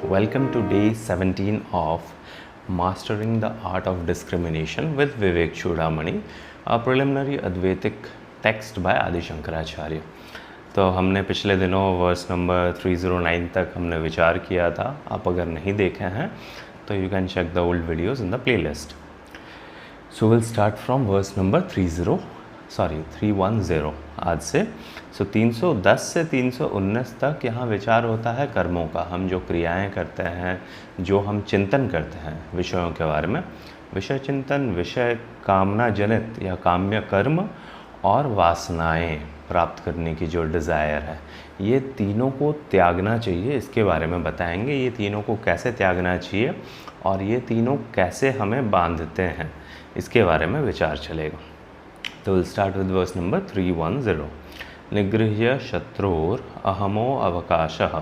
Welcome to day 17 of Mastering the Art of Discrimination with Vivek Chudamani, a preliminary Advaitic text by Adi Shankaracharya. तो हमने पिछले दिनों verse number 309 तक हमने विचार किया था. आप अगर नहीं देखे हैं तो you can check the old videos in the playlist. So will start from verse number 310 आज से. सो 310 से 319 तक यहाँ विचार होता है कर्मों का. हम जो क्रियाएं करते हैं, जो हम चिंतन करते हैं विषयों के बारे में, विषय चिंतन, विषय कामना जनित या काम्य कर्म और वासनाएं प्राप्त करने की जो डिज़ायर है, ये तीनों को त्यागना चाहिए. इसके बारे में बताएंगे ये तीनों को कैसे त्यागना चाहिए और ये तीनों कैसे हमें बांधते हैं, इसके बारे में विचार चलेगा. तो will start with verse number 310. निगृह्य शत्रुर अहमो अवकाशः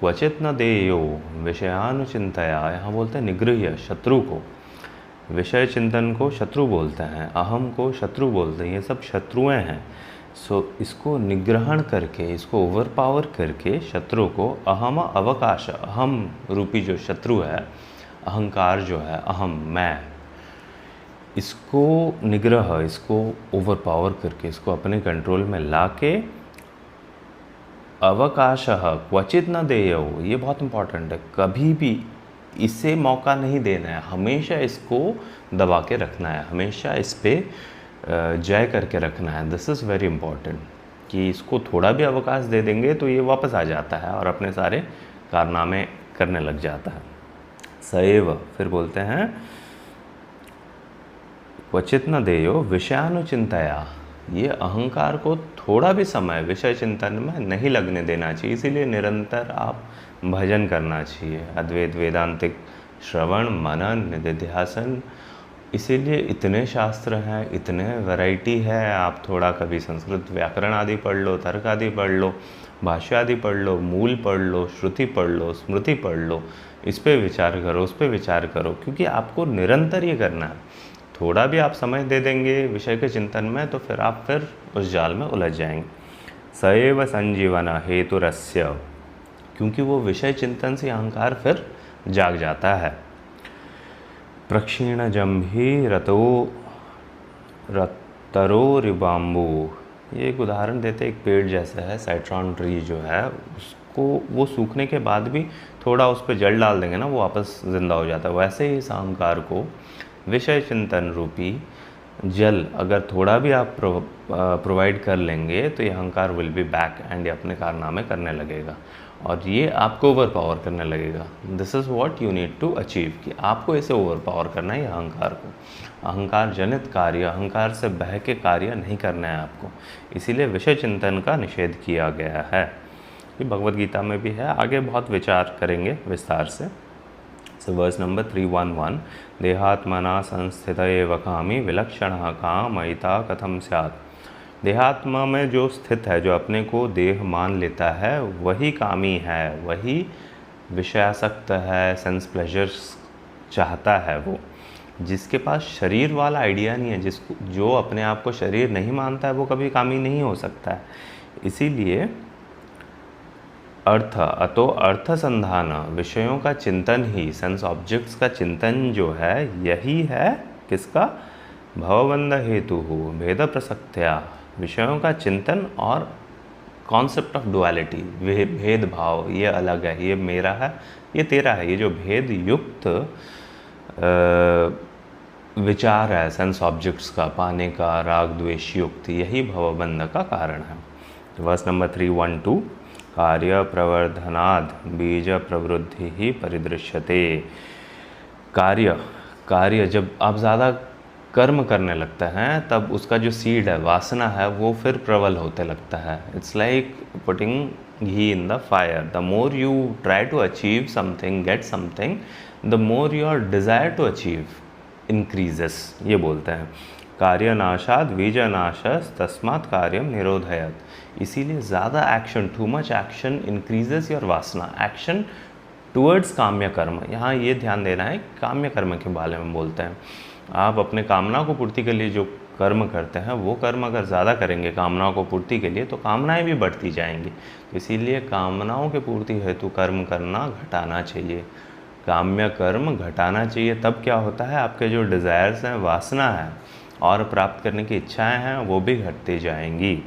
क्वचित न देयो विषयानुचिंतया. यहाँ बोलते हैं निगृह्य, शत्रु को, विषय चिंतन को शत्रु बोलते हैं, अहम को शत्रु बोलते हैं. ये सब शत्रुएं हैं. सो इसको निग्रहण करके, इसको ओवर पावर करके शत्रु को अहम अवकाश, अहम रूपी जो शत्रु है, अहंकार जो है, अहम मैं, इसको निग्रह, इसको ओवर पावर करके, इसको अपने कंट्रोल में लाके अवकाशः क्वचित न देयो. ये बहुत इंपॉर्टेंट है. कभी भी इसे मौका नहीं देना है, हमेशा इसको दबा के रखना है, हमेशा इस पर जय करके रखना है. दिस इज़ वेरी इम्पॉर्टेंट कि इसको थोड़ा भी अवकाश दे देंगे तो ये वापस आ जाता है और अपने सारे कारनामे करने लग जाता है. सएव फिर बोलते हैं क्वचित न देयो विषयानुचिंतया. ये अहंकार को थोड़ा भी समय विषय चिंतन में नहीं लगने देना चाहिए. इसीलिए निरंतर आप भजन करना चाहिए, अद्वैत वेदांतिक श्रवण मनन निधिध्यासन. इसीलिए इतने शास्त्र हैं, इतने वैरायटी है. आप थोड़ा कभी संस्कृत व्याकरण आदि पढ़ लो, तर्क आदि पढ़ लो, भाष्य आदि पढ़ लो, मूल पढ़ लो, श्रुति पढ़ लो, स्मृति पढ़ लो, इस पे विचार करो, उस पे विचार करो, क्योंकि आपको निरंतर ये करना है. थोड़ा भी आप समय दे देंगे विषय के चिंतन में तो फिर आप उस जाल में उलझ जाएंगे. सएव संजीवन हेतुरस्य, क्योंकि वो विषय चिंतन से अहंकार फिर जाग जाता है. प्रक्षीण जम्भी रतरो रिबाम्बू. ये एक उदाहरण देते, एक पेड़ जैसा है, साइट्रॉन ट्री जो है, उसको वो सूखने के बाद भी थोड़ा उस पर जल डाल देंगे ना, वो वापस ज़िंदा हो जाता है. वैसे ही इस अहंकार को विषय चिंतन रूपी जल अगर थोड़ा भी आप प्रोवाइड कर लेंगे तो ये अहंकार विल बी बैक एंड ये अपने कारनामे करने लगेगा और ये आपको ओवर पावर करने लगेगा. This is what you need to achieve, कि आपको इसे ओवर पावर करना है. अहंकार को, अहंकार जनित कार्य, अहंकार से बह के कार्य नहीं करना है आपको. इसीलिए विषय चिंतन का निषेध किया गया है. ये भगवद गीता में भी है. आगे बहुत विचार करेंगे विस्तार से. सो वर्स नंबर 311. देहात्मना संस्थित एव कामी विलक्षणः कामयिता कथम स्यात्. देहात्मा में जो स्थित है, जो अपने को देह मान लेता है, वही कामी है, वही विषयासक्त है, सेंस प्लेजर्स चाहता है. वो जिसके पास शरीर वाला आइडिया नहीं है, जो अपने आप को शरीर नहीं मानता है, वो कभी कामी नहीं हो सकता है. इसीलिए अर्थ संधान, विषयों का चिंतन ही, सेंस ऑब्जेक्ट्स का चिंतन जो है, यही है किसका, भवबंध हेतु भेद प्रसक्त्या. विषयों का चिंतन और कॉन्सेप्ट ऑफ डुअलिटी, भेदभाव, ये अलग है, ये मेरा है, ये तेरा है, ये जो भेद युक्त विचार है सेंस ऑब्जेक्ट्स का पाने का, राग द्वेष युक्त, यही भवबंध का कारण है. Verse number 312. कार्य प्रवर्धनाद बीज प्रवृद्धि ही परिदृश्यते. कार्य जब आप ज़्यादा कर्म करने लगते हैं तब उसका जो सीड है, वासना है, वो फिर प्रबल होते लगता है. It's like putting ghee in the fire. The more you try to achieve something, get something, the more your desire to achieve increases. ये बोलते हैं कार्यनाशाद बीजनाशस तस्मात् कार्यम निरोधयत. इसीलिए ज़्यादा action, too much action increases your वासना. एक्शन टूवर्ड्स काम्य कर्म. यहाँ ये ध्यान देना है, काम्य कर्म के बारे में बोलते हैं. आप अपने कामना को पूर्ति के लिए जो कर्म करते हैं वो कर्म अगर ज़्यादा करेंगे कामनाओं को पूर्ति के लिए तो कामनाएं भी बढ़ती जाएंगी। तो इसीलिए कामनाओं की पूर्ति हेतु कर्म करना घटाना चाहिए, काम्य कर्म घटाना चाहिए। तब क्या होता है, आपके जो डिज़ायर्स हैं, वासना है और प्राप्त करने की इच्छाएं हैं वो भी घटती जाएंगी।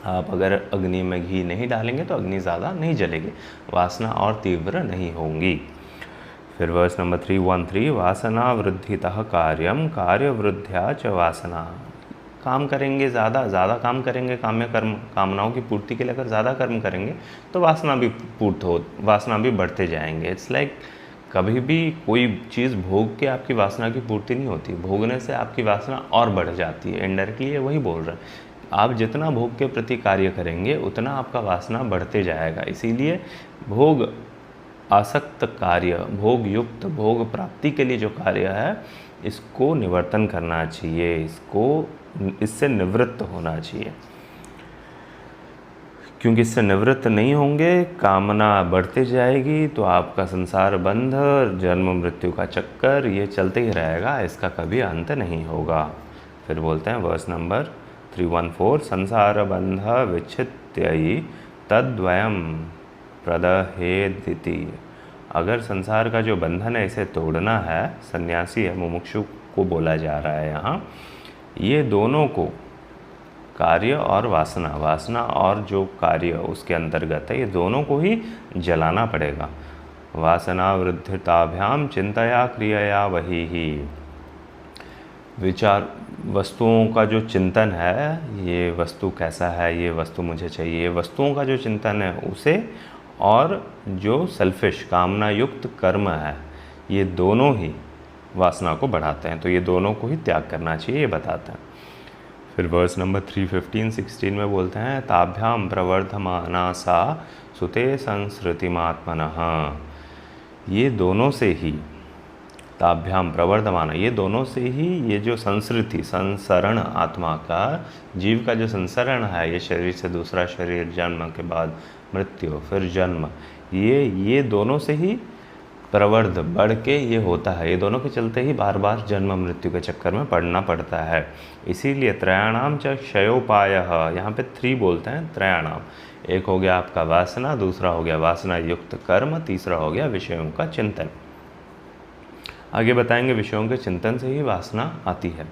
आप अगर अग्नि में घी नहीं डालेंगे तो अग्नि ज़्यादा नहीं जलेगी, वासना और तीव्र नहीं होंगी। फिर वर्स नंबर 313, वासना वृद्धितः कार्यम कार्य वृद्ध्या च वासना। काम करेंगे ज़्यादा काम करेंगे, काम्य कर्म कामनाओं की पूर्ति के लिए अगर ज़्यादा कर्म करेंगे तो वासना भी बढ़ते जाएंगे। इट्स लाइक कभी भी कोई चीज़ भोग के आपकी वासना की पूर्ति नहीं होती, भोगने से आपकी वासना और बढ़ जाती है। इनडायरेक्टली ये वही बोल रहे हैं, आप जितना भोग के प्रति कार्य करेंगे उतना आपका वासना बढ़ते जाएगा। इसीलिए भोग आसक्त कार्य, भोग युक्त, भोग प्राप्ति के लिए जो कार्य है इसको निवर्तन करना चाहिए, इससे निवृत्त होना चाहिए, क्योंकि इससे निवृत्त नहीं होंगे कामना बढ़ते जाएगी तो आपका संसार बंध, जन्म मृत्यु का चक्कर ये चलते ही रहेगा, इसका कभी अंत नहीं होगा। फिर बोलते हैं वर्स नंबर 314, संसार बंध विच्छित्यै तद्वयम प्रदहेदिति। अगर संसार का जो बंधन है इसे तोड़ना है, सन्यासी है, मुमुक्षु को बोला जा रहा है यहाँ, ये दोनों को, कार्य और वासना और जो कार्य उसके अंतर्गत है, ये दोनों को ही जलाना पड़ेगा। वासना वृद्धिताभ्याम चिंतया क्रियया वही ही। विचार, वस्तुओं का जो चिंतन है, ये वस्तु कैसा है, ये वस्तु मुझे चाहिए, वस्तुओं का जो चिंतन है उसे, और जो सेल्फिश कामना युक्त कर्म है, ये दोनों ही वासना को बढ़ाते हैं। तो ये दोनों को ही त्याग करना चाहिए, ये बताते हैं। फिर वर्स नंबर 315-16 में बोलते हैं, ताभ्याम प्रवर्धमाना सा सुते संसृतिमात्मनः। ये दोनों से ही, ताभ्याम प्रवर्धमाना, ये दोनों से ही ये जो संसृति, संसरण, आत्मा का, जीव का जो संसरण है, ये शरीर से दूसरा शरीर, जन्म के बाद मृत्यु, फिर जन्म, ये दोनों से ही प्रवर्ध बढ़ के ये होता है। ये दोनों के चलते ही बार बार जन्म मृत्यु के चक्कर में पड़ना पड़ता है। इसीलिए त्रयाणाम च क्षयोपायः, यहाँ पे 3 बोलते हैं, त्रयाणाम। एक हो गया आपका वासना, दूसरा हो गया वासना युक्त कर्म, तीसरा हो गया विषयों का चिंतन। आगे बताएंगे विषयों के चिंतन से ही वासना आती है।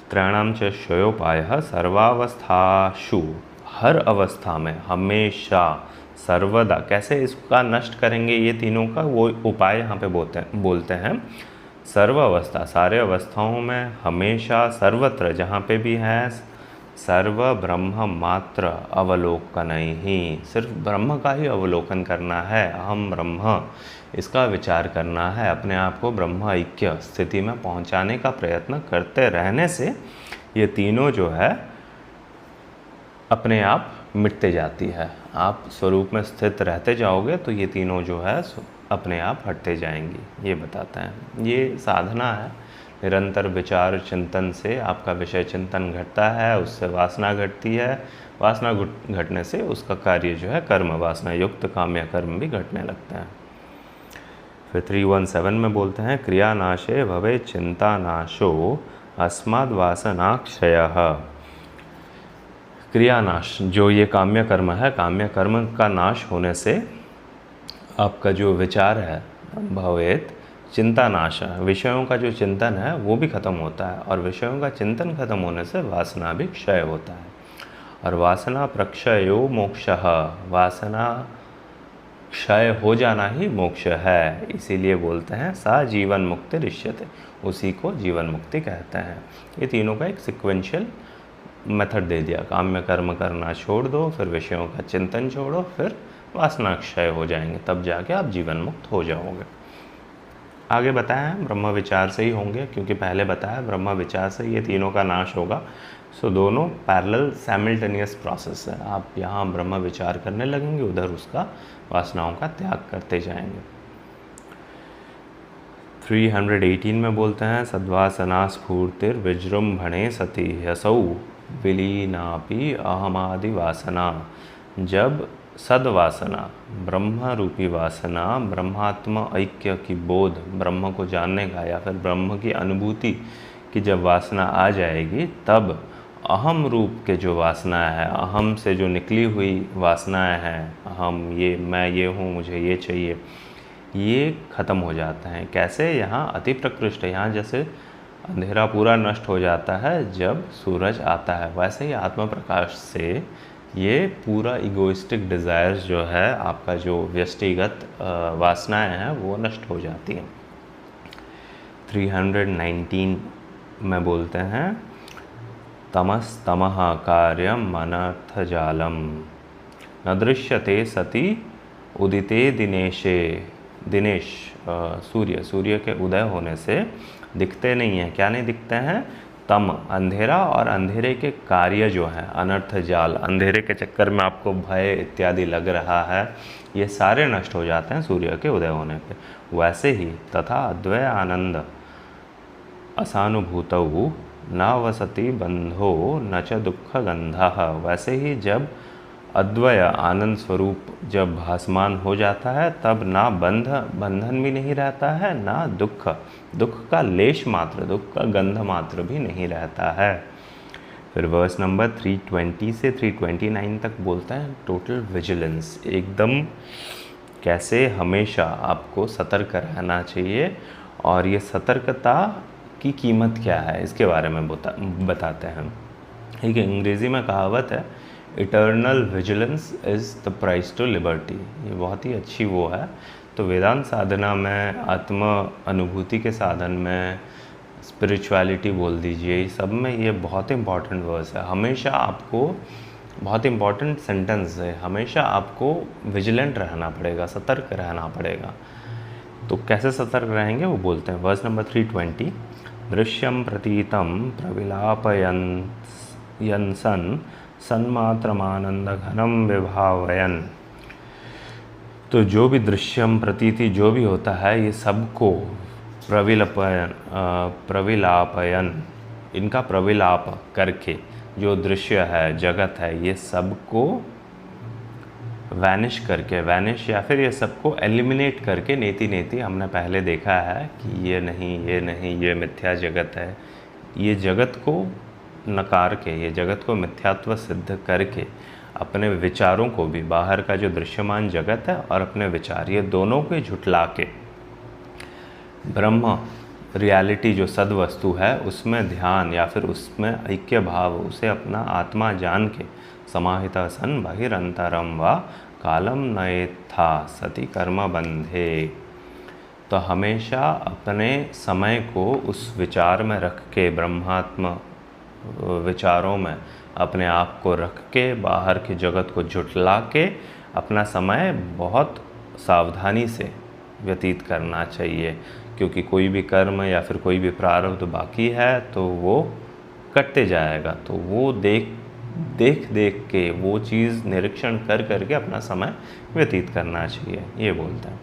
त्रयाणाम च क्षयोपायः सर्वावस्थासु, हर अवस्था में, हमेशा, सर्वदा। कैसे इसका नष्ट करेंगे ये तीनों का, वो उपाय यहाँ पे बोलते हैं। सर्व अवस्था, सारे अवस्थाओं में, हमेशा, सर्वत्र जहाँ पे भी है, सर्व ब्रह्म मात्र अवलोकन ही, सिर्फ ब्रह्म का ही अवलोकन करना है। अहम ब्रह्म, इसका विचार करना है। अपने आप को ब्रह्म ऐक्य स्थिति में पहुँचाने का प्रयत्न करते रहने से ये तीनों जो है अपने आप मिटते जाती है। आप स्वरूप में स्थित रहते जाओगे तो ये तीनों जो है अपने आप हटते जाएंगी, ये बताते हैं। ये साधना है, निरंतर विचार चिंतन से आपका विषय चिंतन घटता है, उससे वासना घटती है, वासना घटने से उसका कार्य जो है कर्म, वासना युक्त काम्य कर्म भी घटने लगते हैं। फिर 317 में बोलते हैं, क्रियानाशे भवे चिंता नाशो अस्माद् वासनाक्षयः। क्रियानाश, जो ये काम्य कर्म है, काम्य कर्म का नाश होने से आपका जो विचार है, भवेत चिंता नाश, विषयों का जो चिंतन है वो भी खत्म होता है, और विषयों का चिंतन खत्म होने से वासना भी क्षय होता है। और वासना प्रक्षयो मोक्षः, वासना क्षय हो जाना ही मोक्ष है। इसीलिए बोलते हैं सा जीवन मुक्ति ऋष्यते, उसी को जीवन मुक्ति कहते हैं। ये तीनों का एक सिक्वेंशियल मेथड दे दिया। काम्य कर्म करना छोड़ दो, फिर विषयों का चिंतन छोड़ो, फिर वासना क्षय हो जाएंगे, तब जाके आप जीवन मुक्त हो जाओगे। आगे बताया है ब्रह्म विचार से ही होंगे, क्योंकि पहले बताया ब्रह्म विचार से ये तीनों का नाश होगा। सो दोनों पैरेलल साइमल्टेनियस प्रोसेस है। आप यहाँ ब्रह्म विचार करने लगेंगे, उधर उसका वासनाओं का त्याग करते जाएंगे। 318 में बोलते हैं, सद्वासना स्फूर्तिर्विजृंभणे सति ह्यसौ विलीनापि अहमादि वासना। जब सद्वासना, ब्रह्म रूपी वासना, ब्रह्मात्म ऐक्य की बोध, ब्रह्म को जानने का या फिर ब्रह्म की अनुभूति कि जब वासना आ जाएगी तब अहम रूप के जो वासनाएं है, अहम से जो निकली हुई वासनाएं हैं, अहम ये मैं ये हूँ, मुझे ये चाहिए, ये ख़त्म हो जाते हैं। कैसे? यहाँ अति प्रकृष्ट, यहाँ जैसे अंधेरा पूरा नष्ट हो जाता है जब सूरज आता है, वैसे ही आत्म प्रकाश से ये पूरा इगोइस्टिक डिज़ायर्स जो है, आपका जो व्यष्टिगत वासनाएं हैं वो नष्ट हो जाती हैं। 319 में बोलते हैं तमस्तमः कार्यम अनर्थजालम न दृश्यते सति उदिते दिनेश सूर्य के उदय होने से दिखते नहीं हैं। क्या नहीं दिखते हैं? तम अंधेरा, और अंधेरे के कार्य जो हैं, अनर्थ जाल, अंधेरे के चक्कर में आपको भय इत्यादि लग रहा है, ये सारे नष्ट हो जाते हैं सूर्य के उदय होने पे। वैसे ही तथा अद्वय आनंद असानुभूतौ न वसति बंधो न च दुख गंधः। वैसे ही जब अद्वय आनंद स्वरूप जब भासमान हो जाता है तब ना बंधन भी नहीं रहता है, ना दुख का लेश मात्र, दुख का गंध मात्र भी नहीं रहता है। फिर वर्स नंबर 320 से 329 तक बोलता है टोटल विजिलेंस, एकदम कैसे हमेशा आपको सतर्क रहना चाहिए, और ये सतर्कता की कीमत क्या है इसके बारे में बताते हैं। ठीक है, अंग्रेज़ी में कहावत है eternal vigilance is the price to liberty. ये बहुत ही अच्छी वो है। तो वेदांत साधना में, आत्म अनुभूति के साधन में, स्पिरिचुअलिटी बोल दीजिए, सब में ये बहुत इंपॉर्टेंट वर्स है। हमेशा आपको, बहुत इंपॉर्टेंट सेंटेंस है, हमेशा आपको विजिलेंट रहना पड़ेगा, सतर्क रहना पड़ेगा। तो कैसे सतर्क रहेंगे वो बोलते हैं वर्स नंबर 320। दृश्यम प्रतीतम प्रविलापयन् सन्मात्रमानंद घनम विभावयन। तो जो भी दृश्यम प्रतीति जो भी होता है, ये सबको प्रविलापयन, इनका प्रविलाप करके, जो दृश्य है, जगत है, ये सबको वैनिश करके, वैनिश या फिर ये सबको एलिमिनेट करके, नेति नेति हमने पहले देखा है कि ये नहीं, ये मिथ्या जगत है, ये जगत को नकार के, ये जगत को मिथ्यात्व सिद्ध करके, अपने विचारों को भी, बाहर का जो दृश्यमान जगत है और अपने विचार, ये दोनों को झुठला के ब्रह्म रियलिटी जो सद वस्तु है उसमें ध्यान या फिर उसमें ऐक्य भाव, उसे अपना आत्मा जान के समाहिता सन बहिरंतरम व कालम नयेथा सति कर्म बंधे। तो हमेशा अपने समय को उस विचार में रख के, ब्रह्मात्म विचारों में अपने आप को रख के, बाहर की जगत को झुठला के अपना समय बहुत सावधानी से व्यतीत करना चाहिए, क्योंकि कोई भी कर्म या फिर कोई भी प्रारब्ध बाकी है तो वो कटते जाएगा। तो वो देख के, वो चीज़ निरीक्षण कर के अपना समय व्यतीत करना चाहिए, ये बोलते हैं।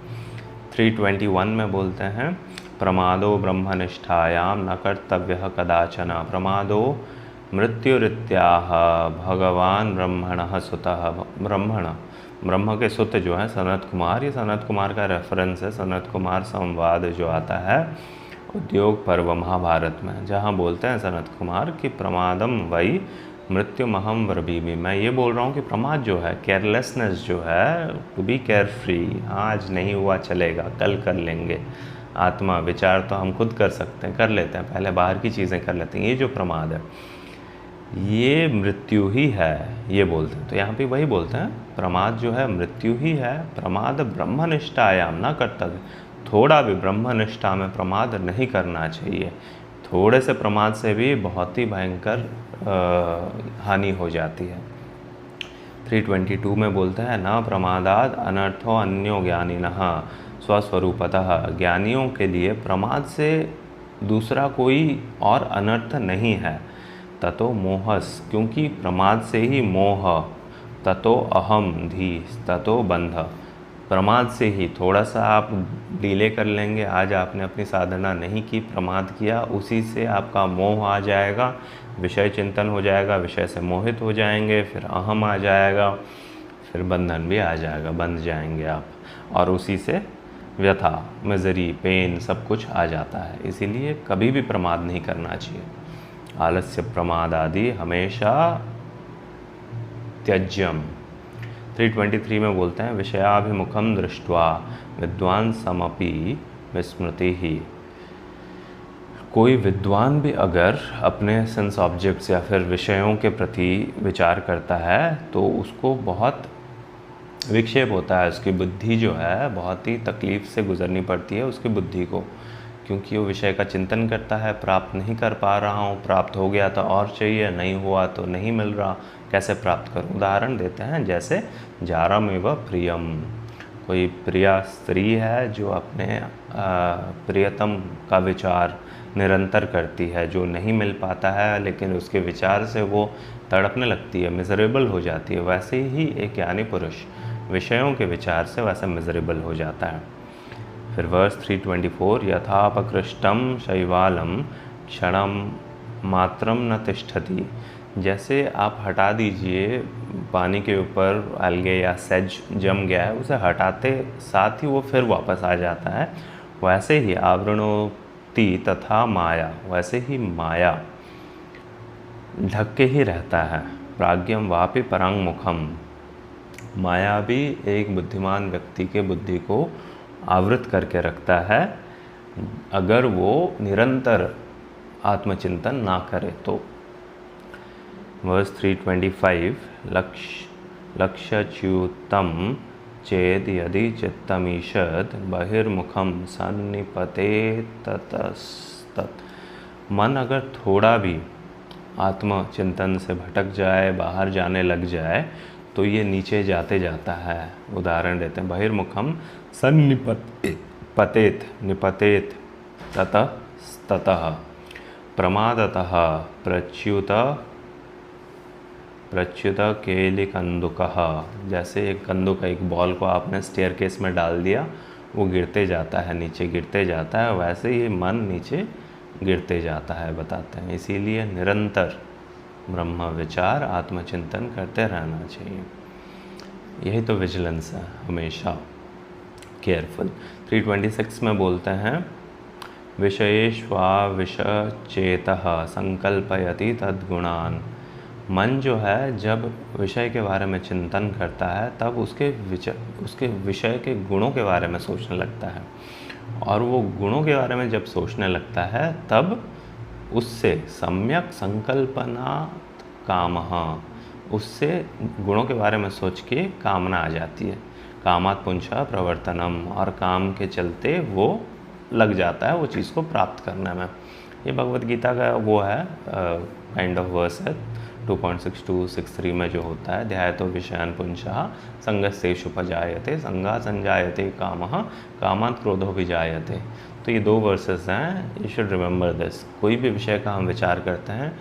321 में बोलते हैं प्रमादो ब्रह्मनिष्ठायां न कर्तव्यः कदाचन प्रमादो मृत्युरित्याह भगवान ब्रह्मणः सुतः। ब्रह्म के सुत जो है सनत कुमार, ये सनत कुमार का रेफरेंस है। सनत कुमार संवाद जो आता है उद्योग पर्व महाभारत में, जहाँ बोलते हैं सनत कुमार कि प्रमादम वही मृत्युमहम ब्रवीमि। मैं ये बोल रहा हूँ कि प्रमाद जो है, केयरलेसनेस जो है, टू बी केयर फ्री, आज नहीं हुआ चलेगा, कल कर लेंगे। आत्मा विचार तो हम खुद कर सकते हैं, कर लेते हैं, पहले बाहर की चीज़ें कर लेते हैं। ये जो प्रमाद है ये मृत्यु ही है, ये बोलते हैं। तो यहाँ पे वही बोलते हैं प्रमाद जो है मृत्यु ही है। प्रमाद ब्रह्मनिष्ठायाम न कर्तव्य, थोड़ा भी ब्रह्मनिष्ठा में प्रमाद नहीं करना चाहिए। थोड़े से प्रमाद से भी बहुत ही भयंकर हानि हो जाती है। 322 में बोलते हैं न प्रमादाद अनर्थो अन्यो ज्ञानिनः स्वस्वरूपतः। ज्ञानियों के लिए प्रमाद से दूसरा कोई और अनर्थ नहीं है। ततो मोहस, क्योंकि प्रमाद से ही मोह, ततो अहम धी, ततो बंध। प्रमाद से ही थोड़ा सा आप डिले कर लेंगे, आज आपने अपनी साधना नहीं की, प्रमाद किया, उसी से आपका मोह आ जाएगा, विषय चिंतन हो जाएगा, विषय से मोहित हो जाएंगे, फिर अहम आ जाएगा, फिर बंधन भी आ जाएगा, बंध जाएंगे आप, और उसी से व्यथा, मिजरी, पेन सब कुछ आ जाता है। इसीलिए कभी भी प्रमाद नहीं करना चाहिए। आलस्य, प्रमाद आदि हमेशा त्यज्यम। 323 में बोलते हैं विषयाभिमुखम दृष्ट्वा विद्वान समपि विस्मृति ही। कोई विद्वान भी अगर अपने सेंस ऑब्जेक्ट्स या फिर विषयों के प्रति विचार करता है तो उसको बहुत विक्षेप होता है, उसकी बुद्धि जो है बहुत ही तकलीफ़ से गुजरनी पड़ती है उसकी बुद्धि को, क्योंकि वो विषय का चिंतन करता है, प्राप्त नहीं कर पा रहा हूँ, प्राप्त हो गया तो और चाहिए, नहीं हुआ तो नहीं मिल रहा, कैसे प्राप्त करूँ। उदाहरण देते हैं जैसे जारमेव प्रियम। कोई प्रिया स्त्री है जो अपने प्रियतम का विचार निरंतर करती है, जो नहीं मिल पाता है लेकिन उसके विचार से वो तड़पने लगती है, मिजरेबल हो जाती है। वैसे ही एक ज्ञानी पुरुष विषयों के विचार से वैसे मिजरेबल हो जाता है। फिर वर्स 324 यथापकृष्टम शैवालम क्षणम मात्रम न तिष्ठति। जैसे आप हटा दीजिए पानी के ऊपर अलगे या सेज जम गया है, उसे हटाते साथ ही वो फिर वापस आ जाता है, वैसे ही आवरणोति तथा माया, वैसे ही माया ढक के ही रहता है। प्राज्ञम वापि परंग मुखम। माया भी एक बुद्धिमान व्यक्ति के बुद्धि को आवृत करके रखता है अगर वो निरंतर आत्मचिंतन ना करे तो। वर्स 325 लक्ष्यच्युतम चेद यदि चित्तमीषद बहिर्मुखम सन्निपते ततस्तत। मन अगर थोड़ा भी आत्मचिंतन से भटक जाए, बाहर जाने लग जाए तो ये नीचे जाते जाता है। उदाहरण देते हैं बहिर्मुखम सन्निपतेत निपतेत ततस्ततः प्रमादतः प्रच्युत केलिकंदुकः। जैसे एक कंदुक, एक बॉल को आपने स्टेयरकेस में डाल दिया, वो गिरते जाता है, नीचे गिरते जाता है, वैसे ही मन नीचे गिरते जाता है बताते हैं। इसीलिए निरंतर ब्रह्म विचार आत्मचिंतन करते रहना चाहिए। यही तो विजिलेंस है, हमेशा केयरफुल। 326 में बोलते हैं विषयेष्वाविषचेतः संकल्पयति तद्गुणान। मन जो है जब विषय के बारे में चिंतन करता है तब उसके विषय के गुणों के बारे में सोचने लगता है, और वो गुणों के बारे में जब सोचने लगता है तब उससे सम्यक संकल्पना कामः, उससे गुणों के बारे में सोच के कामना आ जाती है। कामात् पुंसा प्रवर्तनम, और काम के चलते वो लग जाता है वो चीज़ को प्राप्त करने में। ये भगवत गीता का वो है काइंड ऑफ वर्स है 2.6263 में जो होता है ध्यायतो विषयान पुंसा संगस्तेषुपजायते संगा संजायते कामः कामात् क्रोधो विजायते। तो ये 2 वर्सेस हैं, यू शुड रिमेंबर दिस। कोई भी विषय का हम विचार करते हैं,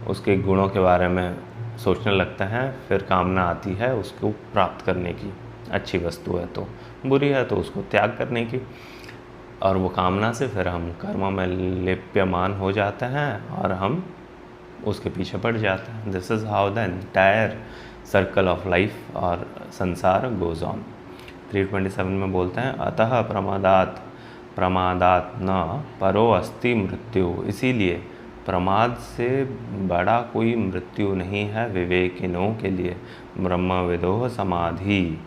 उसके गुणों के बारे में सोचने लगते हैं, फिर कामना आती है उसको प्राप्त करने की। अच्छी वस्तु है तो, बुरी है तो उसको त्याग करने की, और वो कामना से फिर हम कर्म में लिप्यमान हो जाते हैं और हम उसके पीछे पड़ जाते हैं। This is how the entire circle of life और संसार गोज़ ऑन। 327 में बोलते हैं अतः प्रमादात न परो अस्ति मृत्यु। इसीलिए प्रमाद से बड़ा कोई मृत्यु नहीं है विवेकिनों के लिए। ब्रह्मविदोह समाधि,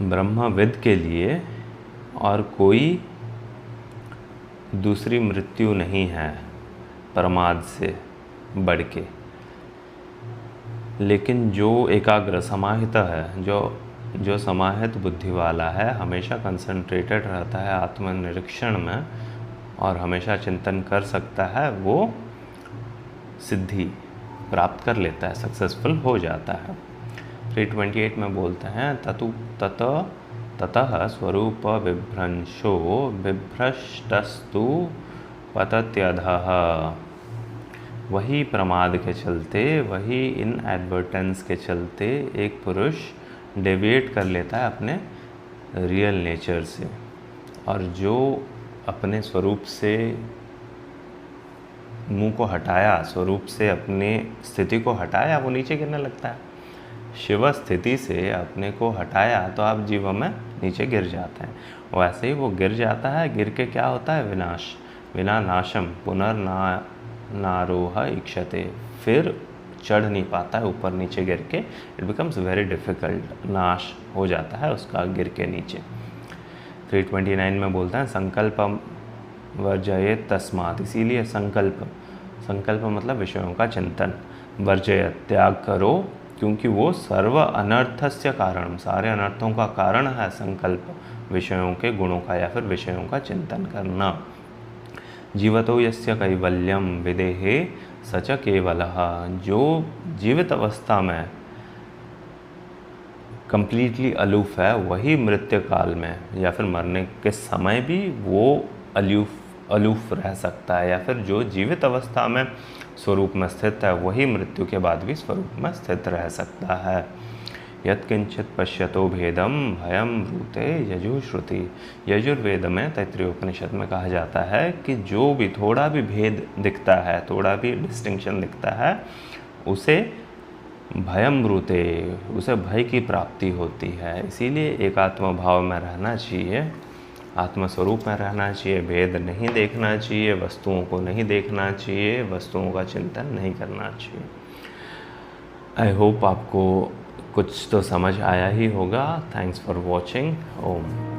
ब्रह्मविद के लिए और कोई दूसरी मृत्यु नहीं है प्रमाद से बढ़ के। लेकिन जो एकाग्र समाहित है, जो समाहित बुद्धि वाला है, हमेशा कंसंट्रेटेड रहता है आत्मनिरीक्षण में और हमेशा चिंतन कर सकता है, वो सिद्धि प्राप्त कर लेता है, सक्सेसफुल हो जाता है। 328 में बोलते हैं ततः स्वरूप विभ्रंशो विभ्रष्टस्तु पतत्यधः। वही प्रमाद के चलते, वही इन एडवर्टेंस के चलते एक पुरुष डेविएट कर लेता है अपने रियल नेचर से, और जो अपने स्वरूप से मुंह को हटाया, स्वरूप से अपने स्थिति को हटाया, वो नीचे गिरने लगता है। शिव स्थिति से अपने को हटाया तो आप जीव में नीचे गिर जाते हैं। वैसे ही वो गिर जाता है, गिर के क्या होता है, विनाश, विना नाशम पुनर्नारोह इक्षते, फिर चढ़ नहीं पाता है ऊपर नीचे गिर के, इट बिकम्स वेरी डिफ़िकल्ट, नाश हो जाता है उसका गिर के नीचे। 329 में बोलता है संकल्पम वर्जयेत तस्मात्, इसीलिए संकल्प, संकल्प मतलब विषयों का चिंतन, वर्जयत त्याग करो, क्योंकि वो सर्व अनर्थस्य कारण, सारे अनर्थों का कारण है संकल्प, विषयों के गुणों का या फिर विषयों का चिंतन करना। जीवतो यस्य कैवल्यम विदेहे सच केवलः, जो जीवित अवस्था में कंप्लीटली अलूफ है वही मृत्यु काल में या फिर मरने के समय भी वो अलूफ रह सकता है, या फिर जो जीवित अवस्था में स्वरूप में स्थित है वही मृत्यु के बाद भी स्वरूप में स्थित रह सकता है। यत्किंचित पश्यतो भेदम भयम ब्रूते यजुश्रुति, यजुर्वेद में तैत्तिरीय उपनिषद में कहा जाता है कि जो भी थोड़ा भी भेद दिखता है, थोड़ा भी डिस्टिंक्शन दिखता है, उसे भयम ब्रूते, उसे भय की प्राप्ति होती है। इसीलिए एकात्म भाव में रहना चाहिए, आत्मस्वरूप में रहना चाहिए, भेद नहीं देखना चाहिए, वस्तुओं को नहीं देखना चाहिए, वस्तुओं का चिंतन नहीं करना चाहिए। आई होप आपको कुछ तो समझ आया ही होगा। Thanks for watching. ओम।